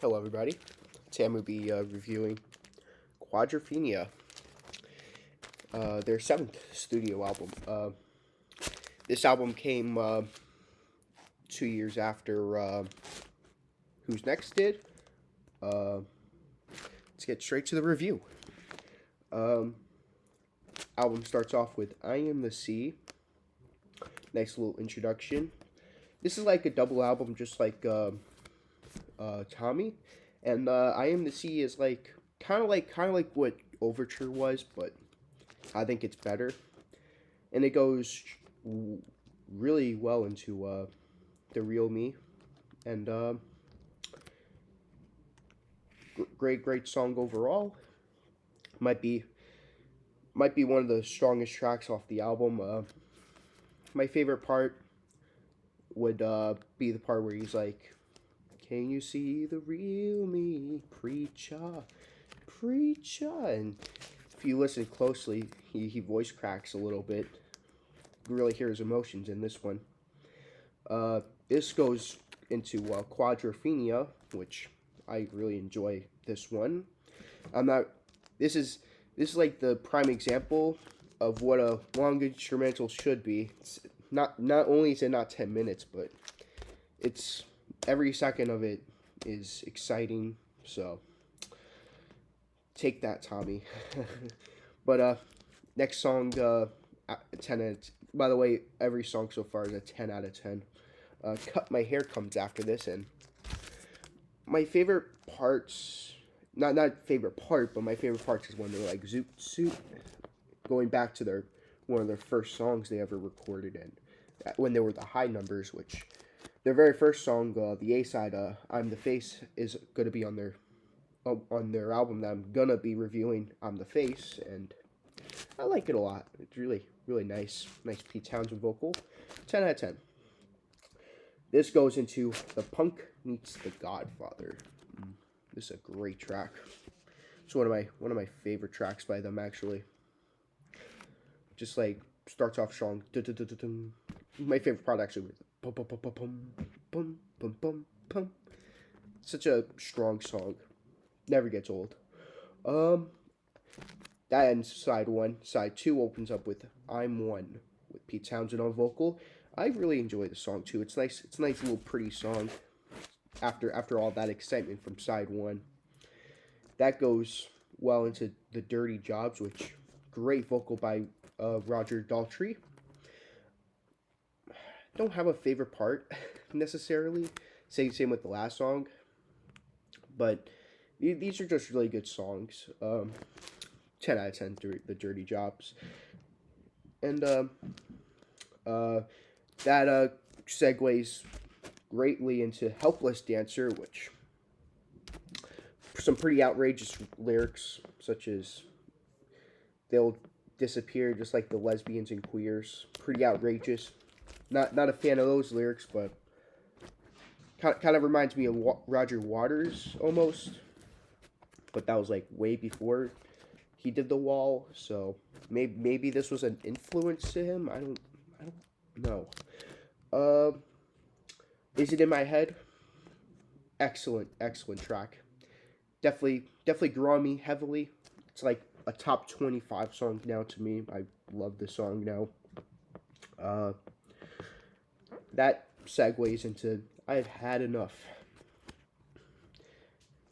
Hello, everybody. Today I'm going to be reviewing Quadrophina, their seventh studio album. This album came 2 years after Who's Next did. Let's get straight to the review. Album starts off with I Am the Sea. Nice little introduction. This is like a double album, just like Tommy, and I Am the Sea is like kind of like what Overture was, but I think it's better, and it goes really well into the real me, and great song overall. Might be one of the strongest tracks off the album. My favorite part would be the part where he's like, "Can you see the real me, preacher, preacher?" And if you listen closely, he voice cracks a little bit. You really hear his emotions in this one. This goes into Quadrophenia, which I really enjoy this one. I'm not. This is like the prime example of what a long instrumental should be. It's not only is it not 10 minutes, but it's every second of it is exciting. So take that, Tommy. But next song, 10 out of 10. By the way, every song so far is a 10 out of 10. Cut My Hair comes after this, and my favorite parts, not favorite part, but my favorite parts is when they're like zoot zoot, going back to one of their first songs they ever recorded, and when they were the high numbers, which their very first song, the A side, I'm the Face, is going to be on their album that I'm gonna be reviewing, I'm the Face, and I like it a lot. It's really nice Pete Townsend vocal. 10 out of 10. This goes into The Punk Meets the Godfather. This is a great track. It's one of my favorite tracks by them, actually. Just like starts off strong. My favorite part actually was pum pum pum pum pum pum pum pum. Such a strong song. Never gets old. That ends side one. Side two opens up with I'm One with Pete Townsend on vocal. I really enjoy the song too. It's nice. It's a nice little pretty song. After all that excitement from side one, that goes well into the Dirty Jobs, which great vocal by Roger Daltrey. Don't have a favorite part necessarily. Same with the last song, but these are just really good songs. 10 out of 10, the Dirty Jobs. And that segues greatly into Helpless Dancer, which some pretty outrageous lyrics, such as they'll disappear just like the lesbians and queers. Pretty outrageous. Not a fan of those lyrics, but kind of reminds me of Roger Waters almost. But that was like way before he did The Wall, so maybe this was an influence to him. I don't know. Is It in My Head? Excellent track. Definitely grew on me heavily. It's like a top 25 song now to me. I love the song now. That segues into I've Had Enough.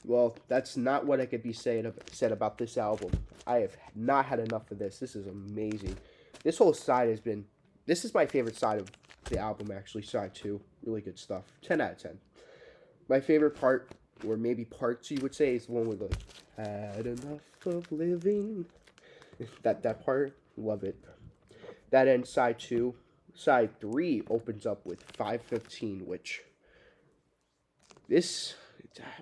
Well, that's not what I could be said about this album. I have not had enough of this. This is amazing. This whole side has been... This is my favorite side of the album, actually. Side 2. Really good stuff. 10 out of 10. My favorite part, or maybe parts you would say, is the one with the... Had enough of living. that part, love it. That ends side 2. Side 3 opens up with 515, which... This... I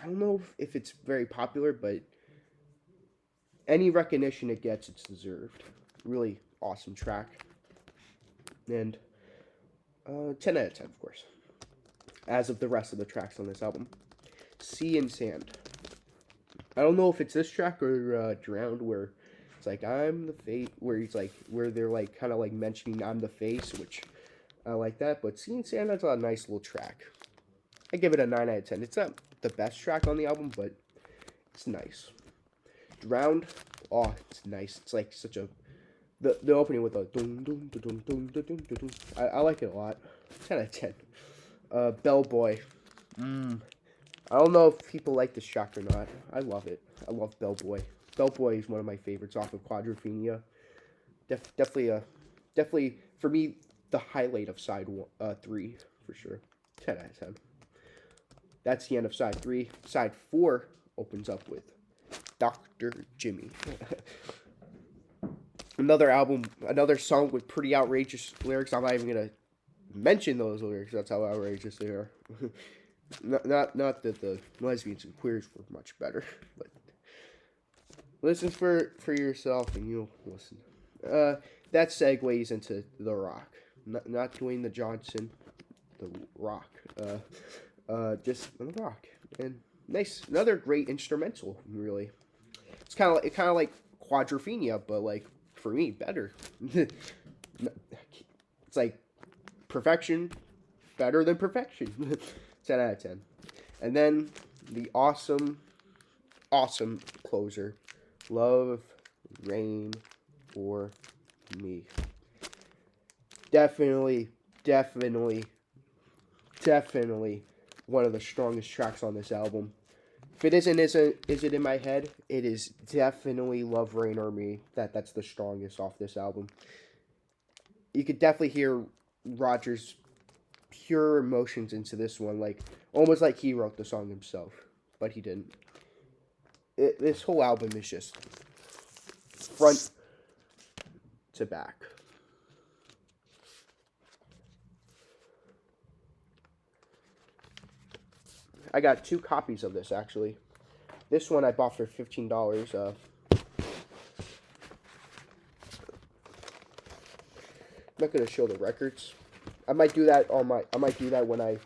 don't know if it's very popular, but any recognition it gets, it's deserved. Really awesome track. And 10 out of 10, of course. As of the rest of the tracks on this album. Sea and Sand. I don't know if it's this track or Drowned, where it's like, I'm the face, where they're like kind of like mentioning I'm the face, which I like that. But Sea and Sand, that's a nice little track. I give it a 9 out of 10. It's not the best track on the album, but it's nice. Drowned, oh, it's nice. It's like such a the opening with a dun dun dun dun dun dun dun dun. I like it a lot. 10 out of 10. Bellboy. I don't know if people like this track or not. I love it. I love Bellboy. Bellboy is one of my favorites off of Quadrophina. Definitely for me the highlight of side 3 for sure. 10 out of 10. That's the end of side 3. Side 4 opens up with Dr. Jimmy. Another song with pretty outrageous lyrics. I'm not even gonna mention those lyrics. That's how outrageous they are. not that the lesbians and queers were much better, but listen for yourself and you'll listen. That segues into The Rock. Not Dwayne the Johnson, The Rock. Just The Rock. And nice, another great instrumental. Really, it's kind of like Quadrophenia, but like for me better. It's like perfection, better than perfection. 10 out of 10. And then the awesome closer, Love Rain or Me. Definitely one of the strongest tracks on this album. If it isn't is it in my head, it is definitely Love Rain or Me. That's the strongest off this album. You could definitely hear Roger's pure emotions into this one, like almost like he wrote the song himself, but he didn't. This whole album is just front to back. I got 2 copies of this actually. This one I bought for $15. I'm not gonna show the records. I might do that on my. I might do that when I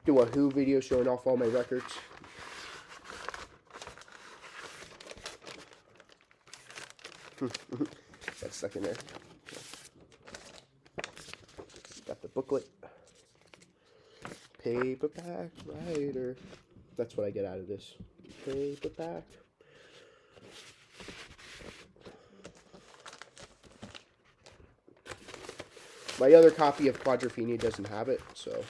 do a Who video showing off all my records. That's stuck in there. Got the booklet. Paperback writer. That's what I get out of this. Paperback. My other copy of Quadrophenia doesn't have it, so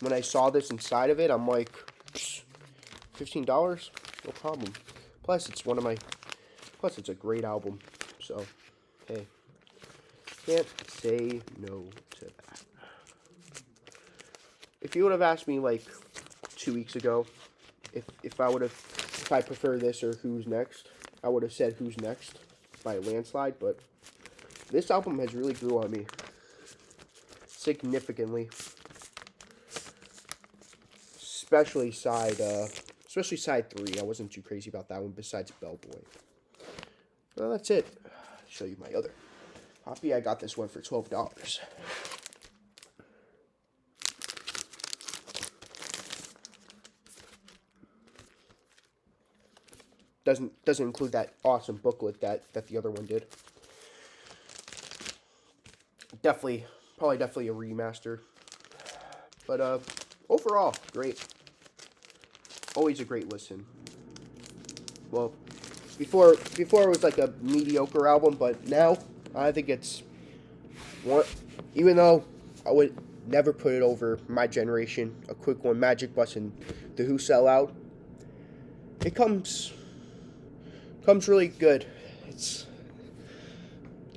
when I saw this inside of it, I'm like, $15? No problem. Plus, it's a great album, so, hey, can't say no to that. If you would have asked me, like, 2 weeks ago, if I prefer this or Who's Next, I would have said Who's Next by a landslide, but this album has really grew on me significantly, especially side 3. I wasn't too crazy about that one. Besides Bellboy, well, that's it. I'll show you my other copy. I got this one for $12. Doesn't include that awesome booklet that the other one did. Probably a remaster. But overall, great. Always a great listen. Well, before it was like a mediocre album, but now I think it's one. Even though I would never put it over my generation, a quick one, Magic Bus and The Who Sell Out. It comes really good. It's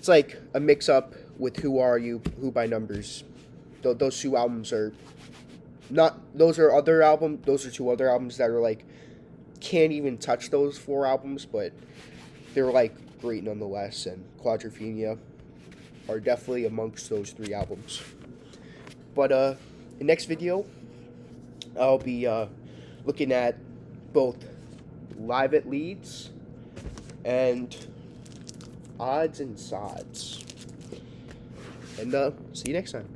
like a mix up with Who Are You, Who by Numbers. Those 2 albums are not. Those are 2 other albums that are like can't even touch those 4 albums, but they're like great nonetheless. And Quadrophenia are definitely amongst those 3 albums. But in the next video, I'll be looking at both Live at Leeds and Odds and Sods. And see you next time.